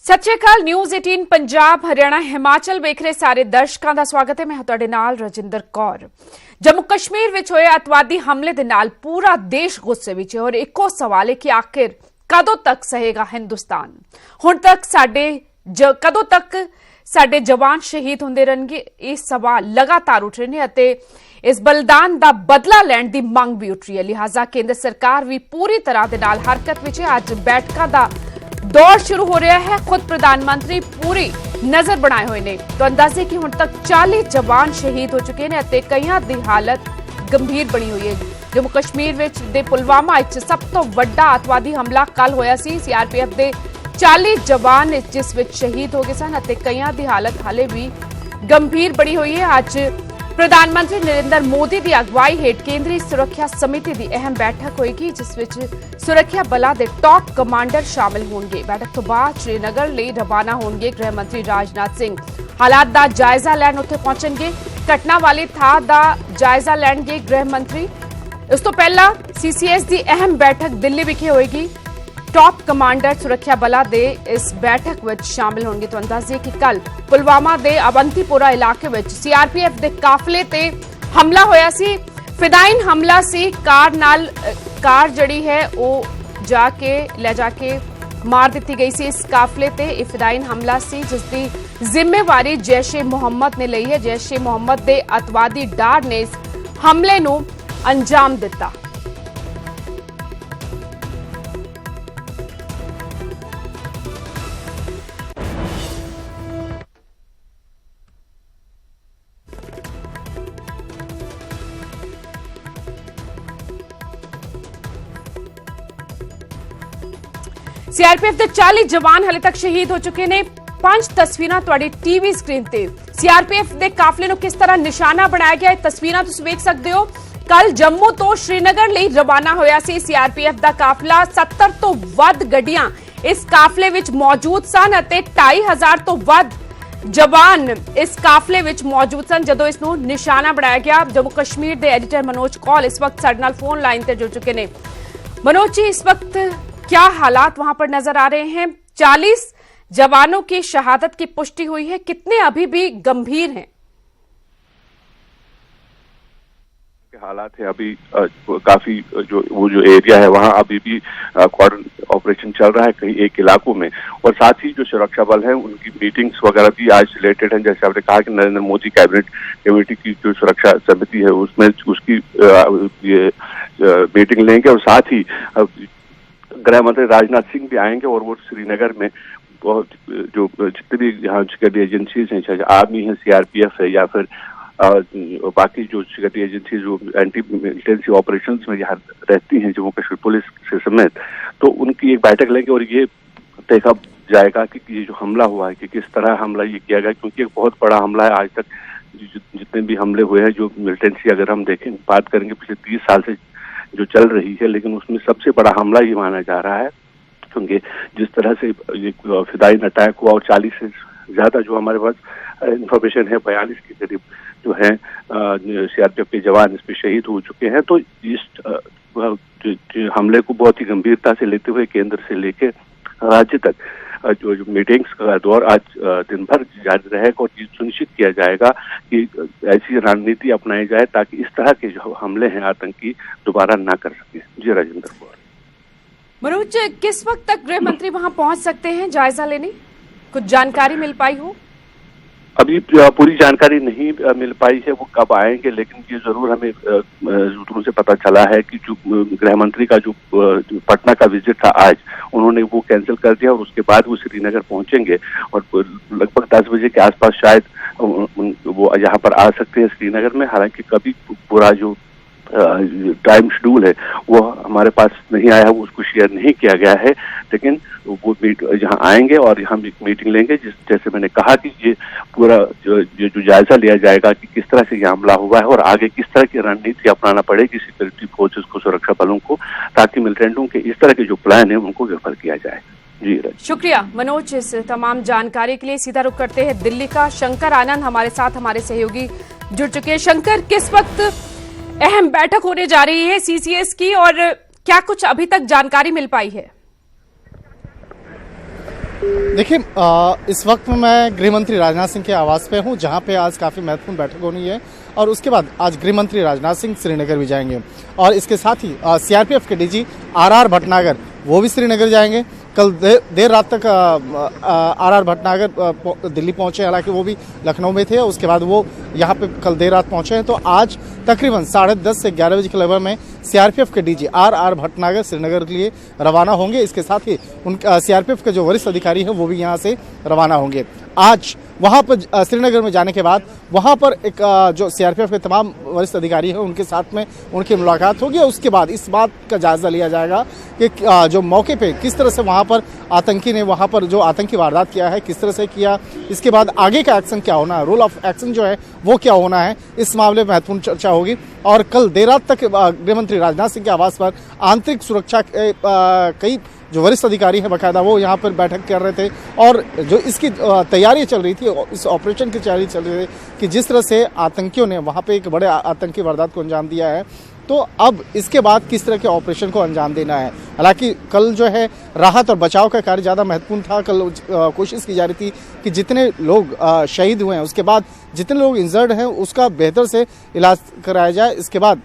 ਸਤਿ ਸ਼੍ਰੀ ਅਕਾਲ। ਨਿਊਜ਼ 18 ਪੰਜਾਬ ਹਰਿਆਣਾ ਹਿਮਾਚਲ ਵੇਖ ਰਹੇ ਸਾਰੇ ਦਰਸ਼ਕਾਂ ਦਾ ਸਵਾਗਤ ਹੈ। ਮੈਂ ਤੁਹਾਡੇ ਨਾਲ ਰਜਿੰਦਰ ਕੌਰ। ਜੰਮੂ ਕਸ਼ਮੀਰ ਵਿੱਚ ਹੋਏ ਅਤਵਾਦੀ ਹਮਲੇ ਦੇ ਨਾਲ ਪੂਰਾ ਦੇਸ਼ ਗੁੱਸੇ ਵਿੱਚ ਹੈ ਔਰ ਇੱਕੋ ਸਵਾਲ ਹੈ ਕਿ ਆਖਿਰ ਕਦੋਂ ਤੱਕ ਸਹੇਗਾ ਹਿੰਦੁਸਤਾਨ। ਹੁਣ ਤੱਕ ਕਦੋਂ ਤੱਕ ਸਾਡੇ ਜਵਾਨ ਸ਼ਹੀਦ ਹੁੰਦੇ ਰਹਿਣਗੇ, ਇਹ ਸਵਾਲ ਲਗਾਤਾਰ ਉੱਠ ਰਹੇ ਨੇ ਅਤੇ ਇਸ ਬलिदान ਦਾ ਬਦਲਾ ਲੈਣ ਦੀ ਮੰਗ ਵੀ ਉੱਠ ਰਹੀ ਹੈ। ਲਿਹਾਜ਼ਾ ਕੇਂਦਰ ਸਰਕਾਰ ਵੀ ਪੂਰੀ ਤਰ੍ਹਾਂ ਦੇ ਨਾਲ ਹਰਕਤ ਵਿੱਚ ਹੈ। ਅੱਜ ਬੈਠਕਾਂ ਦਾ दौर शुरू हो रहा है। खुद प्रधानमंत्री पूरी नजर बनाए हुए ने तो अंदाजे कि हुण तक 40 जवान शहीद हो चुके हैं और कईयां दी हालत गंभीर बनी हुई है। जम्मू कश्मीर दे पुलवामा सब तो वड्डा अतवादी हमला कल होया सी। सीआरपीएफ दे 40 जवान जिस विच शहीद हो गए सन और कईयां दी हालत हाले भी गंभीर बनी हुई है। अज प्रधानमंत्री नरेंद्र मोदी की अगवाई हेठ केंद्रीय सुरक्षा समिति की अहम बैठक होगी जिस विच सुरक्षा बलों के टॉप कमांडर शामिल होंगे। बैठक तो बाद श्रीनगर लिए रवाना होंगे गृह मंत्री राजनाथ सिंह। हालात का जायजा लैन उत्थे पहुंचणगे। घटना वाली थां का जायजा लैणगे गृह मंत्री। इस तो पहला सीसीएस की अहम बैठक दिल्ली विखे होगी। टॉप कमांडर सुरक्षा बलों के इस बैठक में शामिल होंगे। तो अंदाजे कि कल पुलवामा के अवंतीपोरा इलाके में सीआरपीएफ के काफले ते हमला होया सी। फिदाइन हमला सी। कार जड़ी है वो ले जाके मार दी गई सी। इस काफले ते फिदाइन हमला सी जिसकी जिम्मेवारी जैश ए मोहम्मद ने ली है। जैश ए मोहम्मद के अतवादी डार ने इस हमले नूं अंजाम दिता। सीआरपीएफ के 40 जवान हाले तक शहीद हो चुके ने। 5 तस्वीरां तुहाडी टीवी स्क्रीन ते सीआरपीएफ के काफले नूं किस तरह निशाना बनाया गया है तस्वीरां तुसीं वेख सकदे हो। कल जम्मू तो श्रीनगर लिए रवाना होया सी सीआरपीएफ का काफला। 70 तो वध गड्डियां इस काफले विच मौजूद सन अते 2500 तो वध जवान इस काफले विच मौजूद सन जदों इस नूं निशाना बनाया गया। जम्मू कश्मीर के एडिटर मनोज कौल इस वक्त साडे नाल फोन लाइन ते जुड़ चुके ने। मनोज जी, इस वक्त क्या हालात वहां पर नजर आ रहे हैं? 40 जवानों की शहादत की पुष्टि हुई है, कितने अभी भी गंभीर हैं? हालात है अभी काफी जो एरिया है वहां अभी भी कॉर्डन ऑपरेशन चल रहा है कई एक इलाकों में। और साथ ही जो सुरक्षा बल है उनकी मीटिंग्स वगैरह भी आज रिलेटेड हैं। जैसे आपने कहा कि नरेंद्र मोदी कैबिनेट कमेटी की जो सुरक्षा समिति है उसमें उसकी ये मीटिंग लेंगे और साथ ही गृह मंत्री राजनाथ सिंह भी आएंगे और वो श्रीनगर में बहुत जो जितने भी यहाँ सिक्योरिटी एजेंसीज हैं, चाहे आर्मी है, सीआरपीएफ है या फिर बाकी जो सिक्योरिटी एजेंसीज जो एंटी मिलिटेंसी ऑपरेशंस में यहाँ रहती हैं जम्मू कश्मीर पुलिस से समेत, तो उनकी एक बैठक लेंगे और ये देखा जाएगा कि ये जो हमला हुआ है कि किस तरह हमला ये किया गया, क्योंकि एक बहुत बड़ा हमला है। आज तक जितने भी हमले हुए हैं जो मिलिटेंसी अगर हम देखें बात करेंगे पिछले 30 साल से जो चल रही है, लेकिन उसमें सबसे बड़ा हमला ये माना जा रहा है क्योंकि जिस तरह से ये फिदाइन अटैक हुआ और 40 से ज्यादा जो हमारे पास इंफॉर्मेशन है 42 के करीब जो है सीआरपीएफ के जवान इस पे शहीद हो चुके हैं। तो इस हमले को बहुत ही गंभीरता से लेते हुए केंद्र से लेके राज्य तक जो मीटिंग्स का दौर आज दिन भर जारी रहेगा और ये सुनिश्चित किया जाएगा कि ऐसी रणनीति अपनाई जाए ताकि इस तरह के जो हमले हैं आतंकी दोबारा ना कर सके। जी राजेंद्र कौर। मनोज, किस वक्त तक गृह मंत्री वहां पहुंच सकते हैं जायजा लेने? कुछ जानकारी मिल पाई हो? अभी पूरी जानकारी नहीं मिल पाई है वो कब आएंगे, लेकिन ये जरूर हमें सूत्रों से पता चला है कि जो गृह मंत्री का जो पटना का विजिट था आज उन्होंने वो कैंसिल कर दिया और उसके बाद वो श्रीनगर पहुंचेंगे और लगभग 10 बजे के आसपास शायद वो यहाँ पर आ सकते हैं श्रीनगर में। हालांकि कभी पूरा जो टाइम शेड्यूल है वो हमारे पास नहीं आया, वो उसको शेयर नहीं किया गया है, लेकिन वो यहाँ आएंगे और हम एक मीटिंग लेंगे जैसे मैंने कहा कि ये पूरा जो जायजा लिया जाएगा कि किस तरह से ये हमला हुआ है और आगे किस तरह की रणनीति अपनाना पड़ेगी सिक्योरिटी फोर्सेस को, सुरक्षा बलों को, ताकि मिलिटेंटों के इस तरह के जो प्लान है उनको विफल किया जाए। जी शुक्रिया मनोज इस तमाम जानकारी के लिए। सीधा रुख करते हैं दिल्ली का। शंकर आनंद हमारे साथ हमारे सहयोगी जुड़ चुके हैं। शंकर, किस वक्त अहम बैठक होने जा रही है सीसीएस की और क्या कुछ अभी तक जानकारी मिल पाई है? देखिए, इस वक्त मैं गृह मंत्री राजनाथ सिंह के आवास पे हूँ, जहाँ पे आज काफ़ी महत्वपूर्ण बैठक होनी है और उसके बाद आज गृह मंत्री राजनाथ सिंह श्रीनगर भी जाएंगे और इसके साथ ही सीआरपीएफ के डीजी आर भटनागर वो भी श्रीनगर जाएंगे। कल देर रात तक आर भटनागर दिल्ली पहुंचे, हालांकि वो भी लखनऊ में थे, उसके बाद वो यहाँ पे कल देर रात पहुंचे हैं। तो आज तकरीबन 10:30 से 11 बजे के लगभग में सीआरपीएफ के डीजी आर भटनागर श्रीनगर के लिए रवाना होंगे। इसके साथ ही सीआरपीएफ के जो वरिष्ठ अधिकारी हैं वो भी यहाँ से रवाना होंगे। आज वहाँ पर श्रीनगर में जाने के बाद वहाँ पर एक जो सीआरपीएफ के तमाम वरिष्ठ अधिकारी हैं उनके साथ में उनकी मुलाकात होगी और उसके बाद इस बात का जायजा लिया जाएगा कि जो मौके पे किस तरह से वहाँ पर आतंकी ने वहाँ पर जो आतंकी वारदात किया है किस तरह से किया, इसके बाद आगे का एक्शन क्या होना है, रोल ऑफ एक्शन जो है वो क्या होना है, इस मामले में महत्वपूर्ण चर्चा होगी। और कल देर रात तक गृह मंत्री राजनाथ सिंह के आवास पर आंतरिक सुरक्षा के कई जो वरिष्ठ अधिकारी हैं बाकायदा वो यहाँ पर बैठक कर रहे थे और जो इसकी तैयारी चल रही थी, इस ऑपरेशन की तैयारी चल रही थी कि जिस तरह से आतंकियों ने वहाँ पे एक बड़े आतंकी वारदात को अंजाम दिया है, तो अब इसके बाद किस तरह के ऑपरेशन को अंजाम देना है। हालांकि कल जो है राहत और बचाव का कार्य ज़्यादा महत्वपूर्ण था। कल कोशिश की जा रही थी कि जितने लोग शहीद हुए हैं उसके बाद जितने लोग इंजर्ड हैं उसका बेहतर से इलाज कराया जाए। इसके बाद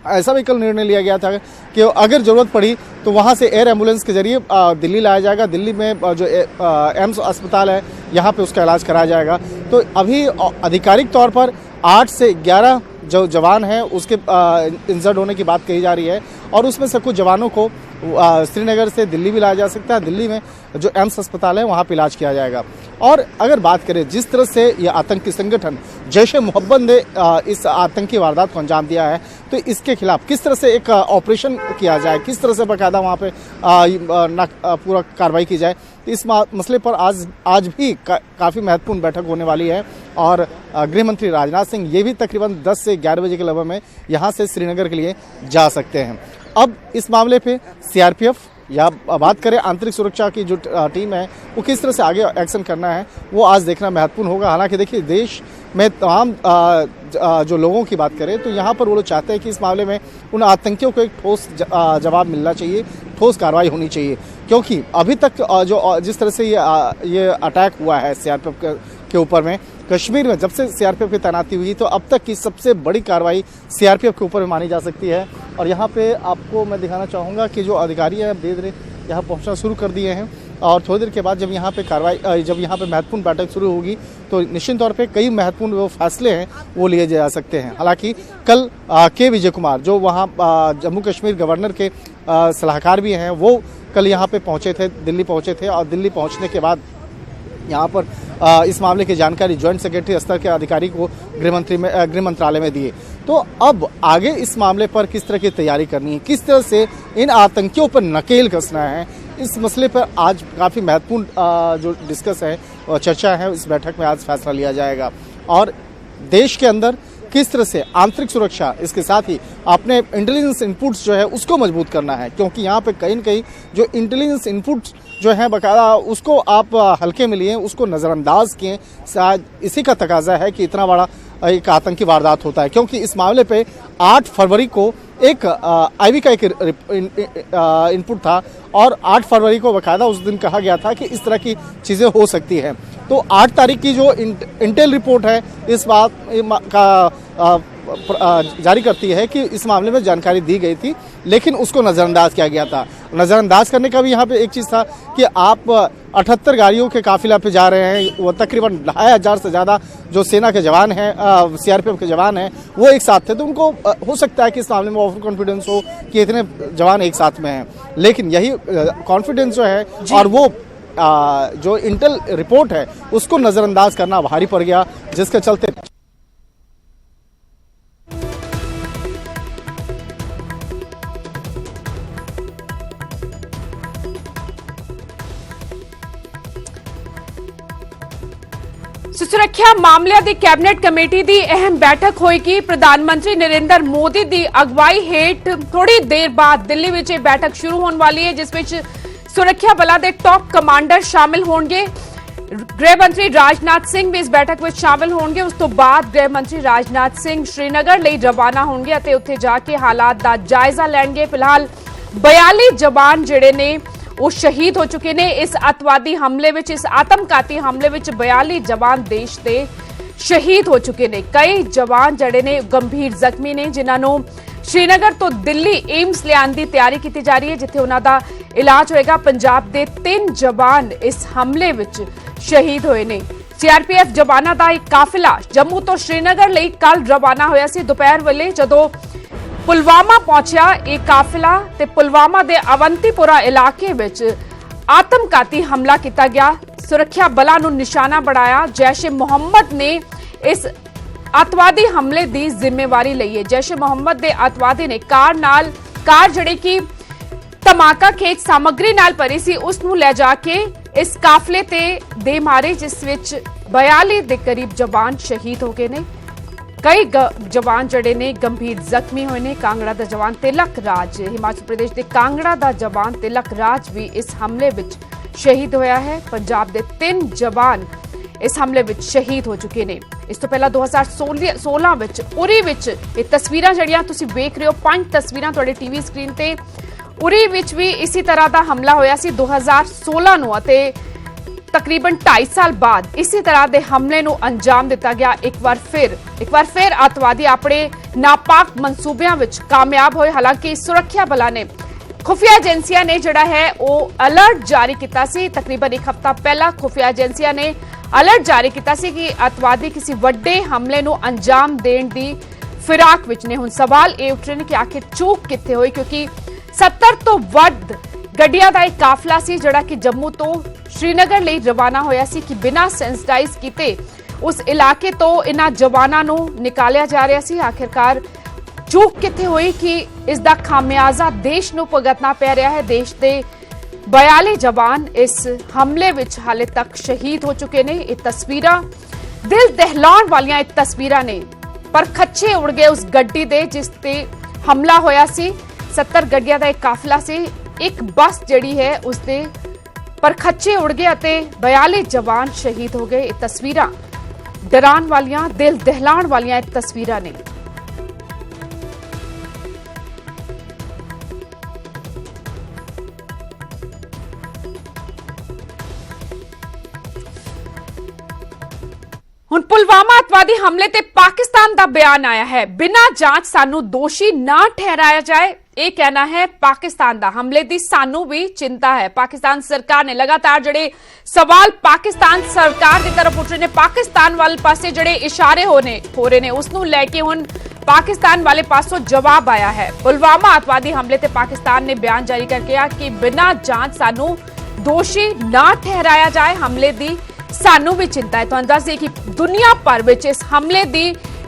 ऐसा भी कल निर्णय लिया गया था कि अगर ज़रूरत पड़ी तो वहाँ से एयर एम्बुलेंस के जरिए दिल्ली लाया जाएगा। दिल्ली में जो एम्स अस्पताल है यहाँ पे उसका इलाज कराया जाएगा। तो अभी आधिकारिक तौर पर 8 से 11 जो जवान हैं उसके इंजर्ड होने की बात कही जा रही है और उसमें से कुछ जवानों को श्रीनगर से दिल्ली भी लाया जा सकता है। दिल्ली में जो एम्स अस्पताल है वहाँ पे इलाज किया जाएगा। और अगर बात करें जिस तरह से ये आतंकी संगठन जैश ए मोहब्बत ने इस आतंकी वारदात को अंजाम दिया है, तो इसके खिलाफ किस तरह से एक ऑपरेशन किया जाए, किस तरह से बाकायदा वहाँ पे पूरा कार्रवाई की जाए, इस मसले पर आज भी काफ़ी महत्वपूर्ण बैठक होने वाली है। और गृह मंत्री राजनाथ सिंह ये भी तकरीबन 10 से 11 बजे के लगभग में यहाँ से श्रीनगर के लिए जा सकते हैं। अब इस मामले पे सीआरपीएफ या बात करें आंतरिक सुरक्षा की जो टीम है वो किस तरह से आगे एक्शन करना है वो आज देखना महत्वपूर्ण होगा। हालांकि देखिए, देश में तमाम जो लोगों की बात करें तो यहाँ पर वो लोग चाहते हैं कि इस मामले में उन आतंकियों को एक ठोस जवाब मिलना चाहिए, ठोस कार्रवाई होनी चाहिए, क्योंकि अभी तक जो जिस तरह से ये अटैक हुआ है सीआरपीएफ के ऊपर में कश्मीर में, जब से सीआरपीएफ की तैनाती हुई तो अब तक की सबसे बड़ी कार्रवाई सीआरपीएफ के ऊपर में मानी जा सकती है। और यहाँ पे आपको मैं दिखाना चाहूँगा कि जो अधिकारी हैं धीरे धीरे यहाँ पहुँचना शुरू कर दिए हैं और थोड़ी देर के बाद जब यहाँ पे महत्वपूर्ण बैठक शुरू होगी तो निश्चित तौर पे कई महत्वपूर्ण वो फैसले हैं वो लिए जा सकते हैं। हालांकि कल के विजय कुमार जो वहाँ जम्मू कश्मीर गवर्नर के सलाहकार भी हैं वो कल यहाँ पे पहुँचे थे, दिल्ली पहुँचे थे और दिल्ली पहुँचने के बाद यहाँ पर इस मामले की जानकारी ज्वाइंट सेक्रेटरी स्तर के अधिकारी को गृह मंत्रालय में दिए। तो अब आगे इस मामले पर किस तरह की तैयारी करनी है, किस तरह से इन आतंकियों पर नकेल कसना है, इस मसले पर आज काफ़ी महत्वपूर्ण जो डिस्कस है और चर्चा है इस बैठक में आज फैसला लिया जाएगा। और देश के अंदर किस तरह से आंतरिक सुरक्षा, इसके साथ ही अपने इंटेलिजेंस इनपुट्स जो है उसको मजबूत करना है, क्योंकि यहाँ पे कहीं न कहीं जो इंटेलिजेंस इनपुट्स जो है बाकायदा उसको आप हल्के में लिए, उसको नज़रअंदाज किए। शायद इसी का तकाजा है कि इतना बड़ा एक आतंकी वारदात होता है, क्योंकि इस मामले पे 8 फरवरी को एक आईबी का एक इनपुट था और 8 फरवरी को बाकायदा उस दिन कहा गया था कि इस तरह की चीज़ें हो सकती हैं। तो 8 तारीख की जो इंटेल रिपोर्ट है इस बात का जारी करती है कि इस मामले में जानकारी दी गई थी लेकिन उसको नज़रअंदाज किया गया था। नज़रअंदाज करने का भी यहाँ पे एक चीज़ था कि आप 78 गाड़ियों के काफिला पे जा रहे हैं, वो तकरीबन 2500 से ज़्यादा जो सेना के जवान हैं, सीआरपीएफ के जवान हैं वो एक साथ थे। तो उनको हो सकता है कि इस मामले में ओवर कॉन्फिडेंस हो कि इतने जवान एक साथ में हैं, लेकिन यही कॉन्फिडेंस जो है और वो जो इंटेल रिपोर्ट है उसको नज़रअंदाज करना भारी पड़ गया, जिसके चलते सुरक्षा मामलिਆਂ ਦੀ ਕੈਬਨਿਟ ਕਮੇਟੀ ਦੀ ਅਹਿਮ ਬੈਠਕ ਹੋਏਗੀ। ਪ੍ਰਧਾਨ ਮੰਤਰੀ ਨਰਿੰਦਰ ਮੋਦੀ ਦੀ ਅਗਵਾਈ ਹੇਠ ਥੋੜੀ ਦੇਰ ਬਾਅਦ ਦਿੱਲੀ ਵਿੱਚ ਇਹ ਬੈਠਕ ਸ਼ੁਰੂ ਹੋਣ ਵਾਲੀ ਹੈ, ਜਿਸ ਵਿੱਚ ਸੁਰੱਖਿਆ ਬਲਾਂ ਦੇ ਟੌਪ ਕਮਾਂਡਰ ਸ਼ਾਮਿਲ ਹੋਣਗੇ। गृह मंत्री राजनाथ सिंह भी इस बैठक में शामिल होंगे। उस तो बाद गृह मंत्री राजनाथ सिंह श्रीनगर ਲਈ रवाना होंगे ਅਤੇ ਉੱਥੇ ਜਾ ਕੇ ਹਾਲਾਤ ਦਾ ਜਾਇਜ਼ਾ ਲੈਣਗੇ। ਫਿਲਹਾਲ 42 जवान ਜਿਹੜੇ ਨੇ ਉਹ ਸ਼ਹੀਦ ਹੋ ਚੁੱਕੇ ਨੇ। ਇਸ ਅੱਤਵਾਦੀ ਹਮਲੇ ਵਿੱਚ, ਇਸ ਆਤਮਘਾਤੀ ਹਮਲੇ ਵਿੱਚ 42 ਜਵਾਨ ਦੇਸ਼ ਦੇ ਸ਼ਹੀਦ ਹੋ ਚੁੱਕੇ ਨੇ। ਕਈ ਜਵਾਨ ਜਿਹੜੇ ਨੇ ਗੰਭੀਰ ਜ਼ਖਮੀ ਨੇ, ਜਿਨ੍ਹਾਂ ਨੂੰ श्रीनगर तो दिल्ली एम्स लियान की तैयारी की जा रही है, जिथे उन्हां दा इलाज होएगा। पंजाब के 3 जवान इस हमले विच शहीद होए ने। सीआरपीएफ जवानां दा एक काफिला जम्मू तो श्रीनगर लई कल रवाना होया सी। दोपहर वेले जदों पुलवामा पहुंचिया यह काफिला ते पुलवामा दे अवंतीपुरा इलाके विच आतमघाती हमला किया गया। सुरक्षा बलां नूं निशाना बनाया। जैश ए मुहम्मद ने इस अतवादी हमले की जिम्मेवारी ਲਈ ਹੈ। जैश ए मुहम्मद के अतवादी ने कार ਜਿਹੜੀ ਕਿ ਧਮਾਕਾ ਖੇਜ ਸਾਮਗਰੀ ਨਾਲ ਭਰੀ ਸੀ, ਉਸ ਨੂੰ ਲੈ ਜਾ ਕੇ ਇਸ ਕਾਫਲੇ ਤੇ ਦੇ ਮਾਰੇ, ਜਿਸ ਵਿੱਚ 42 ਦੇ ਕਰੀਬ ਜਵਾਨ ਸ਼ਹੀਦ ਹੋ ਗਏ ਨੇ। ਕਈ ਜਵਾਨ ਜਿਹੜੇ ਨੇ ਗੰਭੀਰ ਜ਼ਖਮੀ ਹੋਏ ਨੇ। ਕਾਂਗੜਾ ਦਾ ਜਵਾਨ ਤਿਲਕ ਰਾਜ, ਹਿਮਾਚਲ ਪ੍ਰਦੇਸ਼ ਦੇ ਕਾਂਗੜਾ ਦਾ ਜਵਾਨ ਤਿਲਕ ਰਾਜ ਵੀ ਇਸ ਹਮਲੇ ਵਿੱਚ ਸ਼ਹੀਦ ਹੋਇਆ ਹੈ। ਪੰਜਾਬ ਦੇ 3 ਜਵਾਨ इस हमले विच शहीद हो चुके ने। इस तो पहला 2016 विच उरी विच ये तस्वीरां जड़ियां तुसीं वेख रहे हो, 5 तस्वीरां तुहाडे टीवी स्क्रीन ते, उरी विच भी इसी तरह का हमला होया सी 2016 नूं अते तकरीबन 2.5 साल बाद इसी तरह के हमले नूं अंजाम दिता गया। एक बार फिर अतवादी अपने नापाक मनसूबियां विच कामयाब होए। हालांकि सुरक्षा बलां ने, खुफिया एजेंसियां ने जिहड़ा है वो अलर्ट जारी किया सी। तकरीबन एक हफ्ता पहला खुफिया एजेंसियां ने अलर्ट जारी किया सी कि अतवादी किसी वड्डे हमले नूं अंजाम देण दी फिराक विच ने। हुण सवाल ये उठ रहे हैं कि आखिर चूक कित्थे होई, क्योंकि 70 तो वध गड्डियां दा एक काफला सी जिहड़ा कि जम्मू तो श्रीनगर लई रवाना होया सी कि बिना सेंसिटाइज कीते उस इलाके तो इन्हां जवानां नूं निकालिया जा रहा सी। आखिरकार चूक कित्थे होई कि इस दा खामियाजा देश नूं भुगतना पै रहा है। देश दे 42 जवान इस हमले विच हाले तक शहीद हो चुके ने। ये तस्वीरां दिल दहलाउण वालियां एक तस्वीरां ने, पर खच्चे उड़ गए उस गड्डी दे जिस ते हमला होया सी। 70 गड्डियां दा एक काफिला सी, एक बस जिहड़ी है उसदे पर खच्चे उड़ गए अते 42 जवान शहीद हो गए। ये तस्वीरां डराण वालियां, दिल दहलाउण वालियां एक तस्वीरां ने। ਹੁਣ पुलवामा अतवादी हमले ते पाकिस्तान का बयान आया है। बिना जांच सानू दोषी ना ठहराया जाए, ये कहना है पाकिस्तान का। हमले की सानू भी चिंता है। पाकिस्तान सरकार ने लगातार जड़े सवाल पाकिस्तान सरकार की तरफ उठ रहे ने, पाकिस्तान वाले पासे जड़े इशारे हो रहे ने, उसनू लैके हुण पाकिस्तान वाले पासों जवाब आया है। पुलवामा अतवादी हमले ते पाकिस्तान ने बयान जारी करके कहा कि बिना जांच सानू दोषी ना ठहराया जाए। हमले की सानू भी चिंता है। तो दस दें कि दुनिया भर में इस हमले की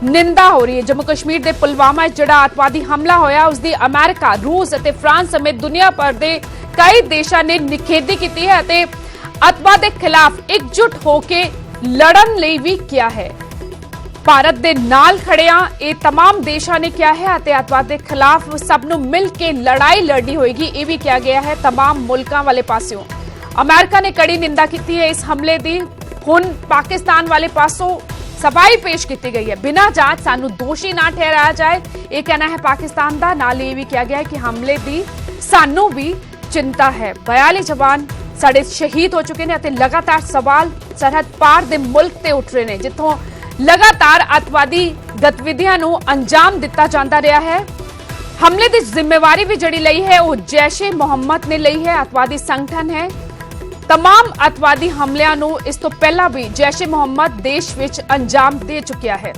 निंदा हो रही है। जम्मू कश्मीर के पुलवामा जिहड़ा अतवादी हमला होया उसकी अमेरिका, रूस और फ्रांस समेत दुनिया भर के कई देशों ने निखेधी की है, अतवाद के खिलाफ एकजुट होकर लड़न लई भी किया है। भारत के नाल खड़िया ये तमाम देशों ने किया है। अतवाद के खिलाफ सबनों मिल के लड़ाई लड़नी होगी, ये भी किया गया है तमाम मुल्कों वाले पासों। अमेरिका ने कड़ी निंदा की है इस हमले की। हुण पाकिस्तान वाले पासों सफाई पेश की गई है, बिना जांच सानू दोषी ना ठहराया जाए, ये कहना है पाकिस्तान का। नाल ये भी किया गया है कि हमले की सानू भी चिंता है। 42 जवान साडे शहीद हो चुके हैं। लगातार सवाल सरहद पार दे मुल्क ते उठ रहे हैं, जिथों लगातार अतवादी गतिविधियां नू अंजाम दिता जाता रहा है। हमले की जिम्मेवारी भी जड़ी लई है वो जैश ए मुहम्मद ने लई है, अतवादी संगठन है। तमाम अतवादी हमलियां नू इस तो पहला भी जैश ए मुहम्मद देश विच अंजाम दे चुकिया है।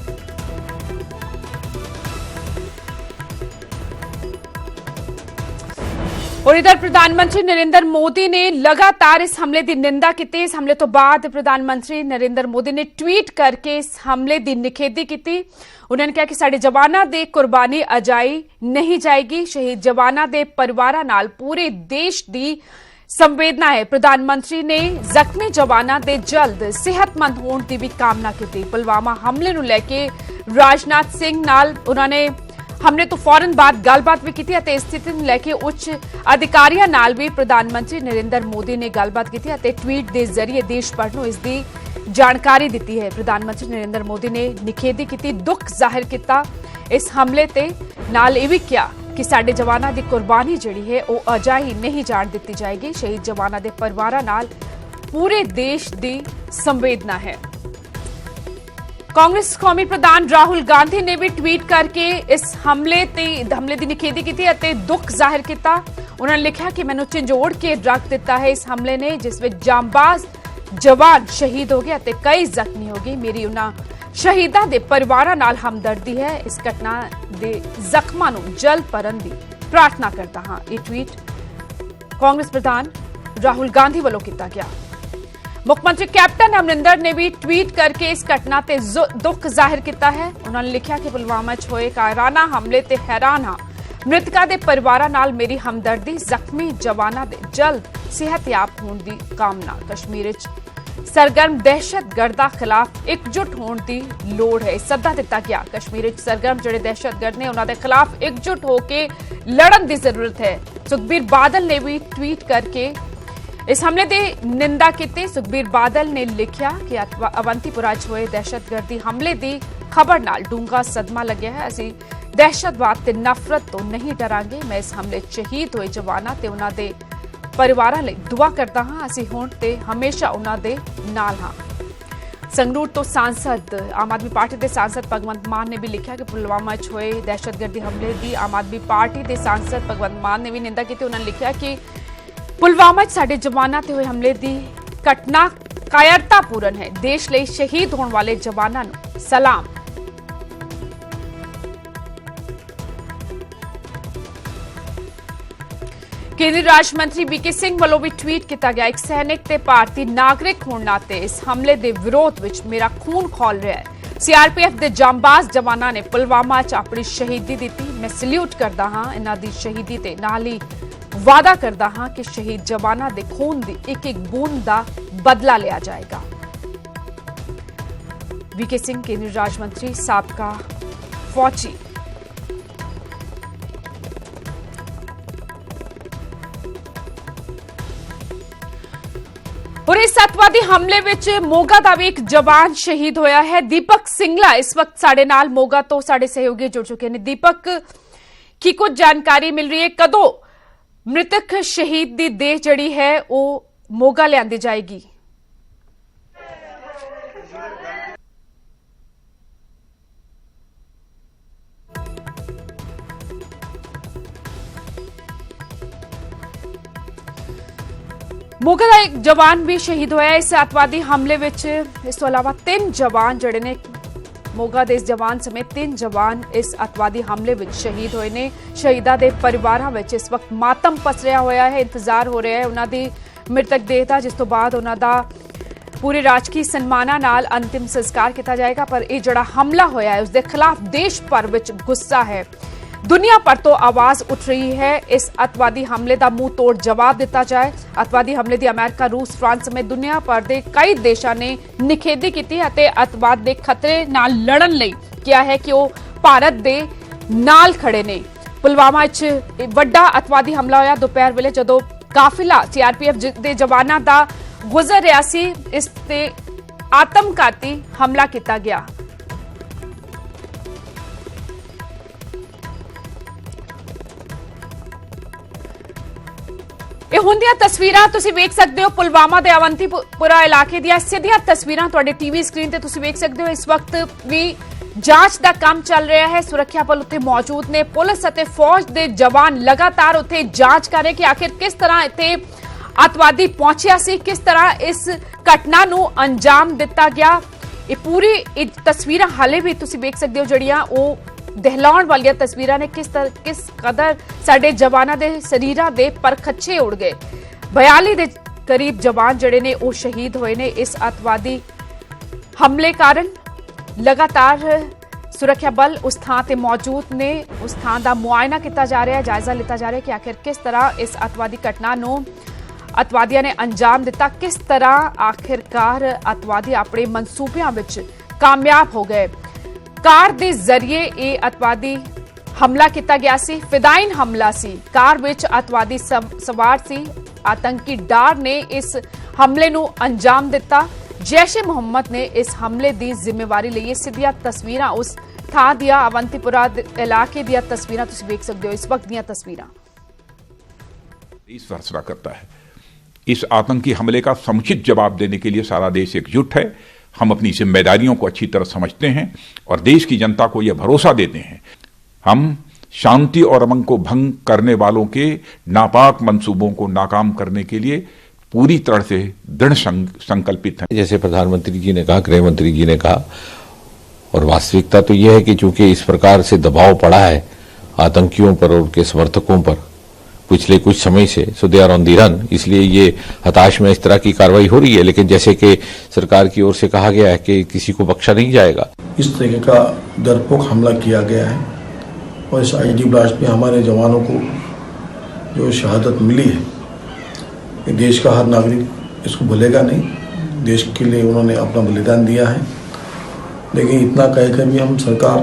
और इधर प्रधानमंत्री नरेंद्र मोदी ने लगातार इस हमले की निंदा की। इस हमले तो बाद प्रधानमंत्री नरेंद्र मोदी ने ट्वीट करके इस हमले की निखेधी की। उन्होंने कहा कि साडे जवानां दे कुर्बानी अजाई नहीं जाएगी। शहीद जवानां दे परिवारां नाल पूरे देश की संवेदना है। प्रधानमंत्री ने जख्मी जवानां दे जल्द सेहतमंद होने की भी कामना की। पुलवामा हमले नूं लैके राजनाथ सिंह नाल उन्होंने हमले तो फौरन बाद गलबात भी की। स्थिति नूं लैके उच्च अधिकारियों नाल भी प्रधानमंत्री नरेंद्र मोदी ने गलबात की। ट्वीट के जरिए देश भर नूं इसकी जानकारी दी है। प्रधानमंत्री नरेंद्र मोदी ने निखेधी की, दुख जाहिर किया इस हमले ते। नाल यह भी कहा ਕਿ ਸਾਡੇ ਜਵਾਨਾਂ ਦੀ ਕੁਰਬਾਨੀ ਜਿਹੜੀ ਹੈ ਉਹ ਅਜਾਈ ਨਹੀਂ ਜਾਣ ਦਿੱਤੀ ਜਾਏਗੀ। ਸ਼ਹੀਦ ਜਵਾਨਾਂ ਦੇ ਪਰਿਵਾਰਾਂ ਨਾਲ ਪੂਰੇ ਦੇਸ਼ ਦੀ ਸੰਵੇਦਨਾ ਹੈ। ਕਾਂਗਰਸ ਕੌਮੀ ਪ੍ਰਧਾਨ ਰਾਹੁਲ ਗਾਂਧੀ ਨੇ ਵੀ ਟਵੀਟ ਕਰਕੇ ਇਸ ਹਮਲੇ ਦੀ ਨਿਖੇਧੀ ਕੀਤੀ ਅਤੇ ਦੁੱਖ ਜ਼ਾਹਿਰ ਕੀਤਾ। ਉਹਨਾਂ ਨੇ ਲਿਖਿਆ ਕਿ ਮੈਨੂੰ ਝੰਜੋੜ ਕੇ ਰੱਖ ਦਿੱਤਾ ਹੈ ਇਸ ਹਮਲੇ ਨੇ, ਜਿਸ ਵਿੱਚ ਜਾਂਬਾਜ਼ ਜਵਾਨ ਸ਼ਹੀਦ ਹੋ ਗਏ ਅਤੇ ਕਈ ਜ਼ਖਮੀ ਹੋ ਗਏ। ਮੇਰੀ ਉਹਨਾਂ ਸ਼ਹੀਦਾਂ ਦੇ ਪਰਿਵਾਰਾਂ ਨਾਲ ਹਮਦਰਦੀ ਹੈ। ਇਸ ਘਟਨਾ ਦੇ ਜ਼ਖਮਾਂ ਨੂੰ ਜਲਦ ਭਰਨ ਦੀ ਪ੍ਰਾਰਥਨਾ ਕਰਦਾ ਹਾਂ। ਇਹ ਟਵੀਟ ਕਾਂਗਰਸ ਪ੍ਰਧਾਨ ਰਾਹੁਲ ਗਾਂਧੀ ਵੱਲੋਂ ਕੀਤਾ ਗਿਆ। ਮੁੱਖ ਮੰਤਰੀ ਕੈਪਟਨ ਅਮਰਿੰਦਰ ਨੇ ਵੀ ਟਵੀਟ ਕਰਕੇ ਇਸ ਘਟਨਾ ਤੇ ਦੁੱਖ ਜ਼ਾਹਿਰ ਕੀਤਾ ਹੈ। ਉਹਨਾਂ ਨੇ ਲਿਖਿਆ ਕਿ ਪੁਲਵਾਮਾ 'ਚ ਹੋਏ ਕਾਇਰਾਨਾ ਹਮਲੇ ਤੇ ਹੈਰਾਨ ਹਾਂ। ਮ੍ਰਿਤਕਾਂ ਦੇ ਪਰਿਵਾਰਾਂ ਨਾਲ ਮੇਰੀ ਹਮਦਰਦੀ। ਜ਼ਖਮੀ ਜਵਾਨਾਂ ਦੇ ਜਲਦ ਸਿਹਤਯਾਬ ਹੋਣ ਦੀ ਕਾਮਨਾ। ਕਸ਼ਮੀਰ 'ਚ ਸਰਗਰਮ ਦਹਿਸ਼ਤਗਰਦਾਂ ਖਿਲਾਫ ਇਕਜੁੱਟ ਹੋਣ ਦੀ ਲੋੜ ਹੈ। ਸੱਦਾ ਦਿੱਤਾ ਗਿਆ। ਕਸ਼ਮੀਰ 'ਚ ਸਰਗਰਮ ਜਿਹੜੇ ਦਹਿਸ਼ਤਗਰਦ ਨੇ ਉਹਨਾਂ ਦੇ ਖਿਲਾਫ ਇਕਜੁੱਟ ਹੋ ਕੇ ਲੜਨ ਦੀ ਜ਼ਰੂਰਤ ਹੈ। ਸੁਖਬੀਰ ਬਾਦਲ ਨੇ ਵੀ ਟਵੀਟ ਕਰਕੇ ਇਸ ਹਮਲੇ ਦੀ ਨਿੰਦਾ ਕੀਤੀ। ਸੁਖਬੀਰ ਬਾਦਲ ਨੇ ਲਿਖਿਆ ਕਿ ਅਵੰਤੀਪੁਰਾ 'ਚ ਹੋਏ ਦਹਿਸ਼ਤਗਰਦੀ ਹਮਲੇ ਦੀ ਖਬਰ ਨਾਲ ਡੂੰਘਾ ਸਦਮਾ ਲੱਗਿਆ ਹੈ। ਅਸੀਂ ਦਹਿਸ਼ਤਵਾਦ ਤੇ ਨਫ਼ਰਤ ਤੋਂ ਨਹੀਂ ਡਰਾਂਗੇ। ਮੈਂ ਇਸ ਹਮਲੇ 'ਚ ਸ਼ਹੀਦ ਹੋਏ ਜਵਾਨਾਂ ਤੇ ਉਹਨਾਂ ਦੇ ਪਰਿਵਾਰਾਂ ਲਈ ਦੁਆ ਕਰਦਾ ਹਾਂ। ਅਸੀਂ ਹੁਣ ਤੇ ਹਮੇਸ਼ਾ ਉਹਨਾਂ ਦੇ ਨਾਲ ਹਾਂ। ਸੰਗਰੂਰ ਤੋਂ ਸਾਂਸਦ ਆਮ ਆਦਮੀ ਪਾਰਟੀ ਦੇ ਸਾਂਸਦ ਭਗਵੰਤ ਮਾਨ ਨੇ ਵੀ ਲਿਖਿਆ ਕਿ ਪੁਲਵਾਮਾ 'ਚ ਹੋਏ ਦਹਿਸ਼ਤਗਰਦੀ ਹਮਲੇ ਦੀ ਆਮ ਆਦਮੀ ਪਾਰਟੀ ਦੇ ਸਾਂਸਦ ਭਗਵੰਤ ਮਾਨ ਨੇ ਵੀ ਨਿੰਦਾ ਕੀਤੀ। ਉਹਨਾਂ ਨੇ ਲਿਖਿਆ ਕਿ ਪੁਲਵਾਮਾ 'ਚ ਸਾਡੇ ਜਵਾਨਾਂ ਤੇ ਹੋਏ ਹਮਲੇ ਦੀ ਘਟਨਾ ਕਾਇਰਤਾਪੂਰਨ ਹੈ। ਦੇਸ਼ ਲਈ ਸ਼ਹੀਦ ਹੋਣ ਵਾਲੇ ਜਵਾਨਾਂ ਨੂੰ ਸਲਾਮ। ਕੇਂਦਰੀ ਰਾਜ ਮੰਤਰੀ ਵੀਕੇ ਸਿੰਘ ਵੱਲੋਂ ਵੀ ਟਵੀਟ ਕੀਤਾ ਗਿਆ। ਇੱਕ ਸੈਨਿਕ ਤੇ ਭਾਰਤੀ ਨਾਗਰਿਕ ਹੋਣ ਨਾਤੇ ਇਸ ਹਮਲੇ ਦੇ ਵਿਰੋਧ ਵਿੱਚ ਮੇਰਾ ਖੂਨ ਖੌਲ ਰਿਹਾ ਹੈ। ਸੀਆਰਪੀਐਫ ਦੇ ਜਾਂਬਾਜ਼ ਜਵਾਨਾਂ ਨੇ ਪੁਲਵਾਮਾ 'ਚ ਆਪਣੀ ਸ਼ਹੀਦੀ ਦਿੱਤੀ। ਮੈਂ ਸਲੂਟ ਕਰਦਾ ਹਾਂ ਇਹਨਾਂ ਦੀ ਸ਼ਹੀਦੀ ਤੇ ਨਾਲ ਹੀ ਵਾਅਦਾ ਕਰਦਾ ਹਾਂ ਕਿ ਸ਼ਹੀਦ ਜਵਾਨਾਂ ਦੇ ਖੂਨ ਦੀ ਇੱਕ ਇੱਕ ਬੂੰਦ ਦਾ ਬਦਲਾ ਲਿਆ ਜਾਏਗਾ। ਵੀਕੇ ਸਿੰਘ ਕੇਂਦਰੀ ਰਾਜ ਮੰਤਰੀ ਸਾਬਕਾ ਫੌਜੀ। और इस अतवादी हमले विच मोगा का भी एक जवान शहीद होया है। दीपक सिंगला इस वक्त साडे नाल मोगा तो साडे सहयोगी जुड़ चुके हैं। दीपक की कुछ जानकारी मिल रही है, कदों मृतक शहीद की देह जड़ी है वो मोगा लियांदी जाएगी? मोगा का एक जवान भी शहीद होया इस अतवादी हमले विच। इस तो अलावा 3 जवान जड़े ने मोगा दे इस जवान समेत 3 जवान इस अतवादी हमले विच शहीद होए ने। शहीदां दे परिवारां विच इस वक्त मातम पसरिया होया है। इंतजार हो रहा है उन्हां दी मृतक देह दा, जिस तो बाद उन्हां दा पूरे राजकीय सन्मानां नाल अंतिम संस्कार किया जाएगा। पर यह जिहड़ा हमला होया है उसके खिलाफ देश भर विच गुस्सा है। दुनिया भर तो आवाज उठ रही है इस अतवादी हमले का मुंह तोड़ जवाब दिता जाए। अतवादी हमले की अमेरिका, रूस, फ्रांस समेत दुनिया भर के कई देशों ने निखेधी की अतवाद के खतरे नाल लड़न लई किया है कि वो भारत के नाल खड़े ने। पुलवामा च वड्डा अतवादी हमला होया दोपहर वेले जदों काफिला सीआरपीएफ के जवानों का गुजर रहा सी। इस ते आत्मघाती हमला किया गया। ਇਹ ਹੁੰਦੀਆਂ ਤਸਵੀਰਾਂ ਤੁਸੀਂ ਵੇਖ ਸਕਦੇ ਹੋ ਪੁਲਵਾਮਾ ਦੇ ਅਵੰਤੀਪੁਰਾ ਇਲਾਕੇ ਦੀਆਂ ਸਿੱਧੀਆਂ ਤਸਵੀਰਾਂ ਤੁਹਾਡੇ ਟੀਵੀ ਸਕਰੀਨ ਤੇ ਤੁਸੀਂ ਵੇਖ ਸਕਦੇ ਹੋ। ਇਸ ਵਕਤ ਵੀ ਜਾਂਚ ਦਾ ਕੰਮ ਚੱਲ ਰਿਹਾ ਹੈ। ਸੁਰੱਖਿਆ ਬਲ ਉੱਥੇ ਮੌਜੂਦ ਨੇ। ਪੁਲਿਸ ਅਤੇ ਫੌਜ ਦੇ ਜਵਾਨ ਲਗਾਤਾਰ ਉੱਥੇ ਜਾਂਚ ਕਰ ਰਹੇ ਕਿ ਆਖਿਰ ਕਿਸ ਤਰ੍ਹਾਂ ਇੱਥੇ ਅਤਵਾਦੀ ਪਹੁੰਚਿਆ ਸੀ, ਕਿਸ ਤਰ੍ਹਾਂ ਇਸ ਘਟਨਾ ਨੂੰ ਅੰਜਾਮ ਦਿੱਤਾ ਗਿਆ। ਇਹ ਪੂਰੀ ਤਸਵੀਰਾਂ ਹਾਲੇ ਵੀ ਤੁਸੀਂ ਵੇਖ ਸਕਦੇ ਹੋ ਜਿਹੜੀਆਂ ਉਹ दहलाउण वाली तस्वीरां ने किस कदर साडे जवानां दे शरीरां दे परखच्चे उड़ गए। 42 दे करीब जवान जड़े ने वो शहीद होए ने इस अतवादी हमले कारण। लगातार सुरक्षा बल उस थां ते मौजूद ने। उस थां दा मुआयना किया जा रहा है, जायजा लिता जा रहा है कि आखिर किस तरह इस अतवादी घटना नूं अतवादियां ने अंजाम दिता, किस तरह आखिरकार अतवादी अपने मनसूबियां विच कामयाब हो गए। कार दे जरिए ये अतवादी हमला किया गया सी। फिदाइन हमला सी। कार विच अतवादी सवार सी। आतंकी डार ने इस हमले नूं अंजाम दिता। जैश ए मुहम्मद ने इस हमले की जिम्मेवारी ली। सीधियां तस्वीरां उस ਥਾਂ ਦੀਆਂ ਅਵੰਤੀਪੁਰਾ ਇਲਾਕੇ ਦੀਆਂ ਤਸਵੀਰਾਂ ਤੁਸੀਂ ਵੇਖ ਸਕਦੇ ਹੋ ਇਸ ਵਕਤ ਦੀਆਂ ਤਸਵੀਰਾਂ। देश फैसला करता है। इस आतंकी हमले का समुचित जवाब देने के लिए सारा देश एकजुट है। हम अपनी जिम्मेदारियों को अच्छी तरह समझते हैं और देश की जनता को यह भरोसा देते हैं। हम शांति और अमन को भंग करने वालों के नापाक मंसूबों को नाकाम करने के लिए पूरी तरह से दृढ़ संकल्पित हैं। जैसे प्रधानमंत्री जी ने कहा, गृह मंत्री जी ने कहा, और वास्तविकता तो यह है कि चूंकि इस प्रकार से दबाव पड़ा है आतंकियों पर और उनके समर्थकों पर पिछले कुछ समय से, so they are on the run, इसलिए ये हताश में इस तरह की कार्रवाई हो रही है। लेकिन जैसे कि सरकार की ओर से कहा गया है कि किसी को बख्शा नहीं जाएगा। इस तरीके का डरपोक हमला किया गया है और इस आईडी ब्लास्ट में हमारे जवानों को जो शहादत मिली है, देश का हर नागरिक इसको भूलेगा नहीं। देश के लिए उन्होंने अपना बलिदान दिया है। लेकिन इतना कहकर भी हम सरकार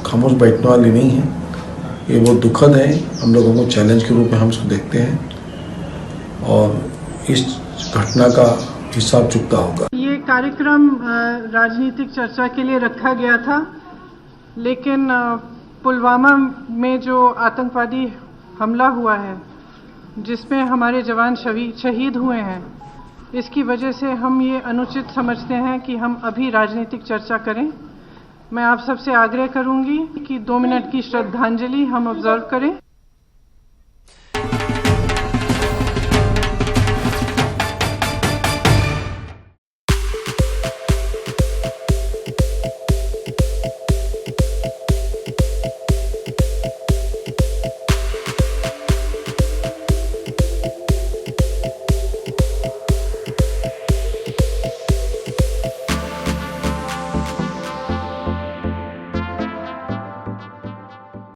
खामोश बैठने वाली नहीं है। ये बहुत दुखद है। हम लोगों को चैलेंज के रूप में हम इसको देखते हैं और इस घटना का हिसाब चुकता होगा। ये कार्यक्रम राजनीतिक चर्चा के लिए रखा गया था, लेकिन पुलवामा में जो आतंकवादी हमला हुआ है जिसमें हमारे जवान शहीद हुए हैं, इसकी वजह से हम ये अनुचित समझते हैं कि हम अभी राजनीतिक चर्चा करें। मैं आप सबसे आग्रह करूंगी कि 2 मिनट की श्रद्धांजलि हम ऑब्जर्व करें।